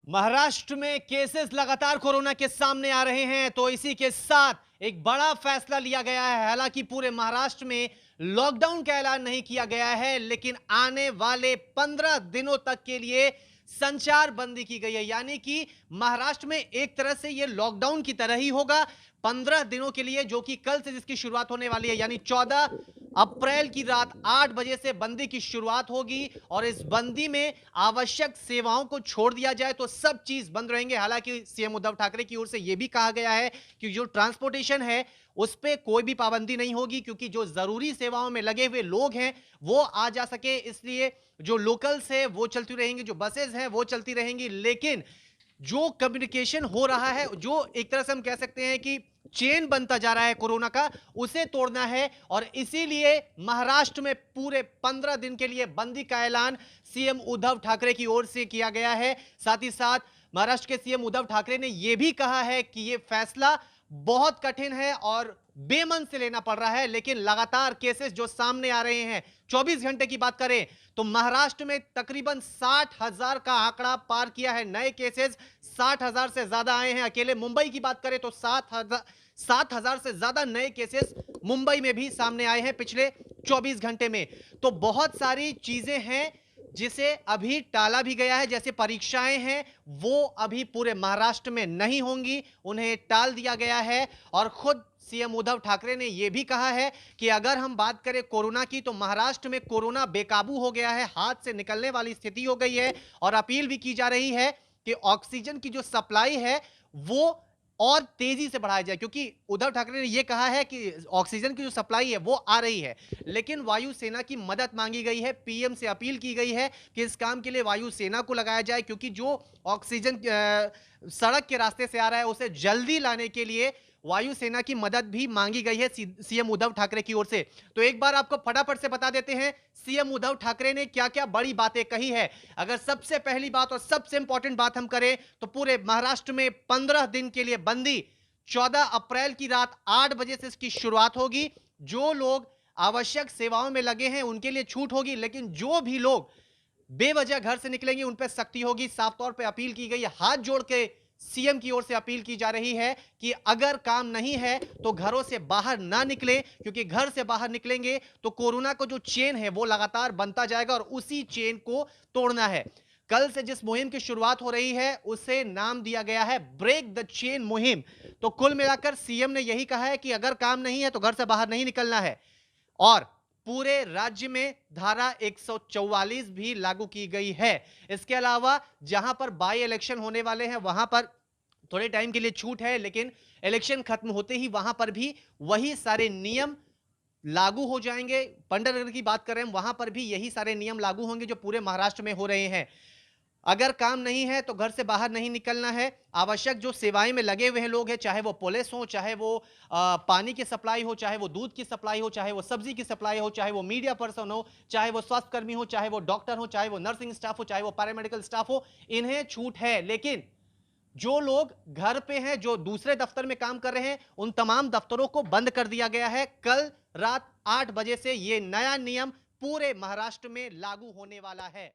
महाराष्ट्र में केसेस लगातार कोरोना के सामने आ रहे हैं, तो इसी के साथ एक बड़ा फैसला लिया गया है। हालांकि पूरे महाराष्ट्र में लॉकडाउन का ऐलान नहीं किया गया है, लेकिन आने वाले 15 दिनों तक के लिए संचार बंदी की गई है। यानी कि महाराष्ट्र में एक तरह से यह लॉकडाउन की तरह ही होगा 15 दिनों के लिए, जो कि कल से जिसकी शुरुआत होने वाली है, यानी 14 अप्रैल की रात 8 बजे से बंदी की शुरुआत होगी। और इस बंदी में आवश्यक सेवाओं को छोड़ दिया जाए तो सब चीज बंद रहेंगे। हालांकि सीएम उद्धव ठाकरे की ओर से यह भी कहा गया है कि जो ट्रांसपोर्टेशन है उस पर कोई भी पाबंदी नहीं होगी, क्योंकि जो जरूरी सेवाओं में लगे हुए लोग हैं वो आ जा सके, इसलिए जो लोकल्स है वो चलती रहेंगी, जो बसेज हैं वो चलती रहेंगी। लेकिन जो कम्युनिकेशन हो रहा है, जो एक तरह से हम कह सकते हैं कि चेन बनता जा रहा है कोरोना का, उसे तोड़ना है। और इसीलिए महाराष्ट्र में पूरे 15 दिन के लिए बंदी का ऐलान सीएम उद्धव ठाकरे की ओर से किया गया है। साथ ही साथ महाराष्ट्र के सीएम उद्धव ठाकरे ने यह भी कहा है कि यह फैसला बहुत कठिन है और बेमन से लेना पड़ रहा है, लेकिन लगातार केसेस जो सामने आ रहे हैं, 24 घंटे की बात करें तो महाराष्ट्र में तकरीबन 60,000 का आंकड़ा पार किया है। नए केसेस 60,000 से ज्यादा आए हैं। अकेले मुंबई की बात करें तो 7,000 से ज्यादा नए केसेस मुंबई में भी सामने आए हैं पिछले 24 घंटे में। तो बहुत सारी चीजें हैं जिसे अभी टाला भी गया है, जैसे परीक्षाएं हैं वो अभी पूरे महाराष्ट्र में नहीं होंगी, उन्हें टाल दिया गया है। और खुद सीएम उद्धव ठाकरे ने यह भी कहा है कि अगर हम बात करें कोरोना की, तो महाराष्ट्र में कोरोना बेकाबू हो गया है, हाथ से निकलने वाली स्थिति हो गई है। और अपील भी की जा रही है कि ऑक्सीजन की जो सप्लाई है वो और तेजी से बढ़ाया जाए, क्योंकि उद्धव ठाकरे ने यह कहा है कि ऑक्सीजन की जो सप्लाई है वो आ रही है, लेकिन वायुसेना की मदद मांगी गई है। पीएम से अपील की गई है कि इस काम के लिए वायुसेना को लगाया जाए, क्योंकि जो ऑक्सीजन सड़क के रास्ते से आ रहा है उसे जल्दी लाने के लिए वायुसेना की मदद भी मांगी गई है सीएम उद्धव ठाकरे की ओर से। तो एक बार आपको फटाफट से बता देते हैं सीएम उद्धव ठाकरे ने क्या क्या बड़ी बातें कही है। अगर सबसे पहली बात और सबसे इंपॉर्टेंट बात हम करें तो पूरे महाराष्ट्र में 15 दिन के लिए बंदी, 14 अप्रैल की रात 8 बजे से इसकी शुरुआत होगी। जो लोग आवश्यक सेवाओं में लगे हैं उनके लिए छूट होगी, लेकिन जो भी लोग बेवजह घर से निकलेंगे उन पर सख्ती होगी। साफ तौर पे अपील की गई है, हाथ जोड़ के सीएम की ओर से अपील की जा रही है कि अगर काम नहीं है तो घरों से बाहर ना निकलें, क्योंकि घर से बाहर निकलेंगे तो कोरोना का जो चेन है वो लगातार बनता जाएगा और उसी चेन को तोड़ना है। कल से जिस मुहिम की शुरुआत हो रही है उसे नाम दिया गया है ब्रेक द चेन मुहिम। तो कुल मिलाकर सीएम ने यही कहा है कि अगर काम नहीं है तो घर से बाहर नहीं निकलना है। और पूरे राज्य में धारा 144 भी लागू की गई है। इसके अलावा जहां पर बाई इलेक्शन होने वाले हैं वहां पर थोड़े टाइम के लिए छूट है, लेकिन इलेक्शन खत्म होते ही वहां पर भी वही सारे नियम लागू हो जाएंगे। पंडरगढ़ की बात कर रहे हैं, वहां पर भी यही सारे नियम लागू होंगे जो पूरे महाराष्ट्र में हो रहे हैं। अगर काम नहीं है तो घर से बाहर नहीं निकलना है। आवश्यक जो सेवाएं में लगे हुए हैं लोग हैं, चाहे वो पुलिस हो, चाहे वो पानी की सप्लाई हो, चाहे वो दूध की सप्लाई हो, चाहे वो सब्जी की सप्लाई हो, चाहे वो मीडिया पर्सन हो, चाहे वो स्वास्थ्य कर्मी हो, चाहे वो डॉक्टर हो, चाहे वो नर्सिंग स्टाफ हो, चाहे वो पैरामेडिकल स्टाफ हो, इन्हें छूट है। लेकिन जो लोग घर पे हैं, जो दूसरे दफ्तर में काम कर रहे हैं, उन तमाम दफ्तरों को बंद कर दिया गया है। कल रात 8 बजे से यह नया नियम पूरे महाराष्ट्र में लागू होने वाला है।